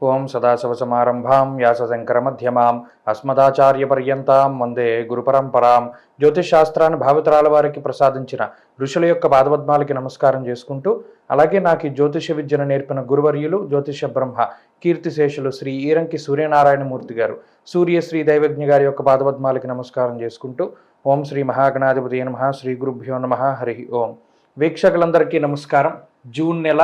ఓం సదాశివసమారంభాం వ్యాసశంకరమధ్యమాం అస్మదాచార్యపర్యంతాం వందే గురుపరంపరాం. జ్యోతిష్ శాస్త్రాన్ని భావితరాల వారికి ప్రసాదించిన ఋషుల యొక్క పాదపద్మాలకి నమస్కారం చేసుకుంటూ, అలాగే నాకు ఈ జ్యోతిష విద్యను నేర్పిన గురువర్యులు జ్యోతిష బ్రహ్మ కీర్తిశేషులు శ్రీ ఈరంకి సూర్యనారాయణమూర్తి గారు, సూర్యశ్రీ దైవజ్ఞ గారి యొక్క పాదపద్మాలకి నమస్కారం చేసుకుంటూ, ఓం శ్రీ మహాగణాధిపతి నమః, శ్రీ గురుభ్యో నమః, హరి ఓం. వీక్షకులందరికీ నమస్కారం. జూన్ నెల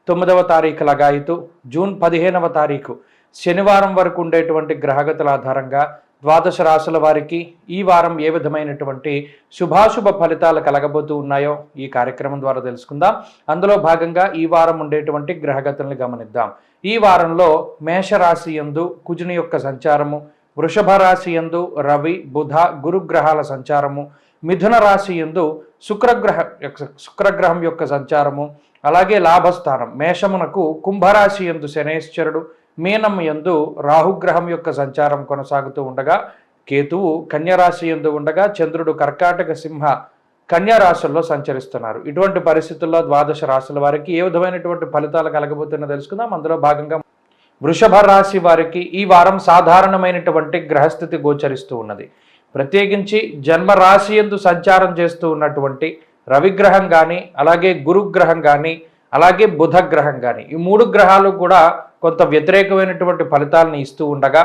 9వ తారీఖు లగాయితూ జూన్ 15వ తారీఖు శనివారం వరకు ఉండేటువంటి గ్రహగతుల ఆధారంగా ద్వాదశ రాశుల వారికి ఈ వారం ఏ విధమైనటువంటి శుభాశుభ ఫలితాలు కలగబోతూ ఉన్నాయో ఈ కార్యక్రమం ద్వారా తెలుసుకుందాం. అందులో భాగంగా ఈ వారం ఉండేటువంటి గ్రహగతులను గమనిద్దాం. ఈ వారంలో మేషరాశి యందు కుజుని యొక్క సంచారము, వృషభ రాశి యందు రవి బుధ గురుగ్రహాల సంచారము, మిథున రాశి యందు శుక్రగ్రహం యొక్క సంచారము, అలాగే లాభస్థానం మేషమునకు కుంభరాశి యందు శనేశ్వరుడు, మీనం యందు రాహుగ్రహం యొక్క సంచారం కొనసాగుతూ ఉండగా, కేతువు కన్యరాశి యందు ఉండగా, చంద్రుడు కర్కాటక సింహ కన్యరాశుల్లో సంచరిస్తున్నారు. ఇటువంటి పరిస్థితుల్లో ద్వాదశ రాశుల వారికి ఏ విధమైనటువంటి ఫలితాలు కలగబోతున్నా తెలుసుకుందాం. అందులో భాగంగా వృషభ రాశి వారికి ఈ వారం సాధారణమైనటువంటి గ్రహస్థితి గోచరిస్తూ ఉన్నది. ప్రత్యేకించి జన్మరాశి యందు సంచారం చేస్తూ ఉన్నటువంటి రవిగ్రహం కానీ, అలాగే గురుగ్రహం కానీ, అలాగే బుధగ్రహం కానీ, ఈ మూడు గ్రహాలు కూడా కొంత వ్యతిరేకమైనటువంటి ఫలితాలను ఇస్తూ ఉండగా,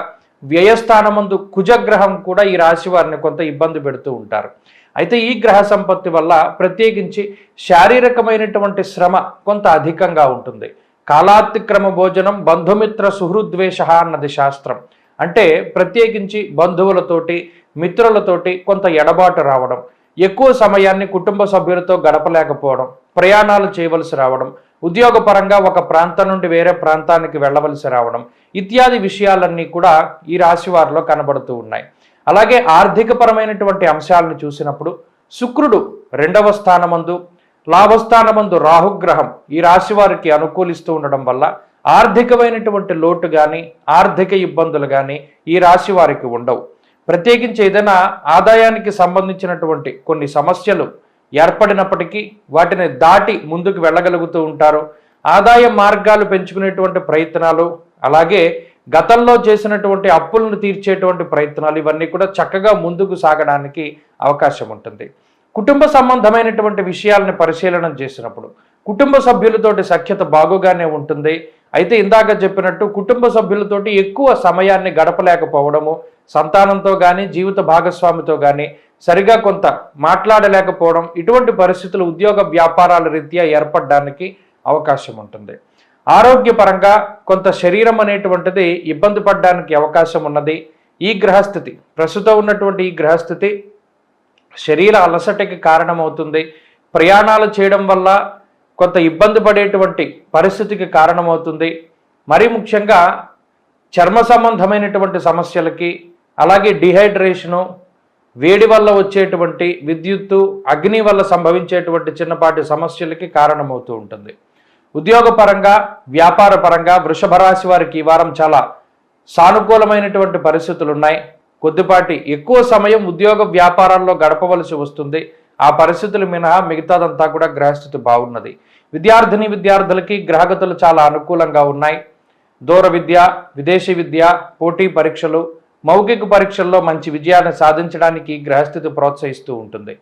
వ్యయస్థానమందు కుజగ్రహం కూడా ఈ రాశి వారిని కొంత ఇబ్బంది పెడుతూ ఉంటారు. అయితే ఈ గ్రహ సంపత్తి వల్ల ప్రత్యేకించి శారీరకమైనటువంటి శ్రమ కొంత అధికంగా ఉంటుంది. కాలాతిక్రమ భోజనం బంధుమిత్ర సుహృద్వేష అన్నది శాస్త్రం. అంటే ప్రత్యేకించి బంధువులతోటి మిత్రులతోటి కొంత ఎడబాటు రావడం, ఎక్కువ సమయాన్ని కుటుంబ సభ్యులతో గడపలేకపోవడం, ప్రయాణాలు చేయవలసి రావడం, ఉద్యోగపరంగా ఒక ప్రాంతం నుండి వేరే ప్రాంతానికి వెళ్ళవలసి రావడం ఇత్యాది విషయాలన్నీ కూడా ఈ రాశి వారిలో కనబడుతూ ఉన్నాయి. అలాగే ఆర్థికపరమైనటువంటి అంశాలను చూసినప్పుడు శుక్రుడు 2వ స్థానమందు, లాభస్థానమందు రాహుగ్రహం ఈ రాశి వారికి అనుకూలిస్తూ ఉండడం వల్ల ఆర్థికమైనటువంటి లోటు కానీ, ఆర్థిక ఇబ్బందులు కానీ ఈ రాశి వారికి ఉండవు. ప్రత్యేకించి ఏదైనా ఆదాయానికి సంబంధించినటువంటి కొన్ని సమస్యలు ఏర్పడినప్పటికీ వాటిని దాటి ముందుకు వెళ్ళగలుగుతూ ఉంటారు. ఆదాయ మార్గాలు పెంచుకునేటువంటి ప్రయత్నాలు, అలాగే గతంలో చేసినటువంటి అప్పులను తీర్చేటువంటి ప్రయత్నాలు ఇవన్నీ కూడా చక్కగా ముందుకు సాగడానికి అవకాశం ఉంటుంది. కుటుంబ సంబంధమైనటువంటి విషయాలను పరిశీలన చేసినప్పుడు కుటుంబ సభ్యులతోటి సఖ్యత బాగుగానే ఉంటుంది. అయితే ఇందాక చెప్పినట్టు కుటుంబ సభ్యులతోటి ఎక్కువ సమయాన్ని గడపలేకపోవడము, సంతానంతో కానీ జీవిత భాగస్వామితో కానీ సరిగా కొంత మాట్లాడలేకపోవడం ఇటువంటి పరిస్థితులు ఉద్యోగ వ్యాపారాల రీత్యా ఏర్పడడానికి అవకాశం ఉంటుంది. ఆరోగ్యపరంగా కొంత శరీరం అనేటువంటిది ఇబ్బంది పడడానికి అవకాశం ఉన్నది. ఈ గ్రహస్థితి ప్రస్తుతం ఉన్నటువంటి ఈ గ్రహస్థితి శరీర అలసటకి కారణమవుతుంది. ప్రయాణాలు చేయడం వల్ల కొంత ఇబ్బంది పడేటువంటి పరిస్థితికి కారణమవుతుంది. మరీ ముఖ్యంగా చర్మ సంబంధమైనటువంటి సమస్యలకి, అలాగే డిహైడ్రేషను, వేడి వల్ల వచ్చేటువంటి విద్యుత్తు, అగ్ని వల్ల సంభవించేటువంటి చిన్నపాటి సమస్యలకి కారణమవుతూ ఉంటుంది. ఉద్యోగపరంగా వ్యాపారపరంగా వృషభ రాశి వారికి ఈ వారం చాలా సానుకూలమైనటువంటి పరిస్థితులు ఉన్నాయి. కొద్దిపాటి ఎక్కువ సమయం ఉద్యోగ వ్యాపారాల్లో గడపవలసి వస్తుంది. ఆ పరిస్థితులు మినహా మిగతాదంతా కూడా గ్రహస్థితి బాగున్నది. విద్యార్థులకి గ్రహగతులు చాలా అనుకూలంగా ఉన్నాయి. దూర విద్య, విదేశీ విద్య, పోటీ పరీక్షలు, మౌఖిక పరీక్షల్లో మంచి విజయాన్ని సాధించడానికి ఈ గ్రహస్థితి ప్రోత్సహిస్తూ ఉంటుంది.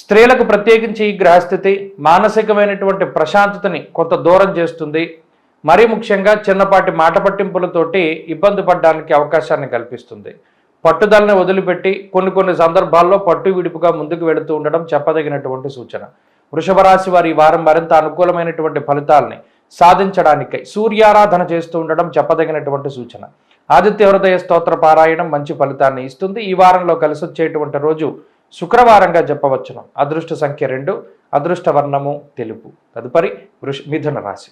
స్త్రీలకు ప్రత్యేకించి ఈ గ్రహస్థితి మానసికమైనటువంటి ప్రశాంతతని కొంత దూరం చేస్తుంది. మరీ ముఖ్యంగా చిన్నపాటి మాట పట్టింపులతోటి ఇబ్బంది పడడానికి అవకాశాన్ని కల్పిస్తుంది. పట్టుదలని వదిలిపెట్టి కొన్ని సందర్భాల్లో పట్టు విడుపుగా ముందుకు వెళుతూ ఉండడం చెప్పదగినటువంటి సూచన. వృషభ రాశి వారి ఈ వారం మరింత అనుకూలమైనటువంటి ఫలితాలని సాధించడానికై సూర్యారాధన చేస్తూ ఉండడం చెప్పదగినటువంటి సూచన. ఆదిత్య హృదయ స్తోత్ర పారాయణం మంచి ఫలితాన్ని ఇస్తుంది. ఈ వారంలో కలిసి వచ్చేటువంటి రోజు శుక్రవారంగా చెప్పవచ్చును. అదృష్ట సంఖ్య 2, అదృష్ట వర్ణము తెలుపు. తదుపరి మిథున రాశి.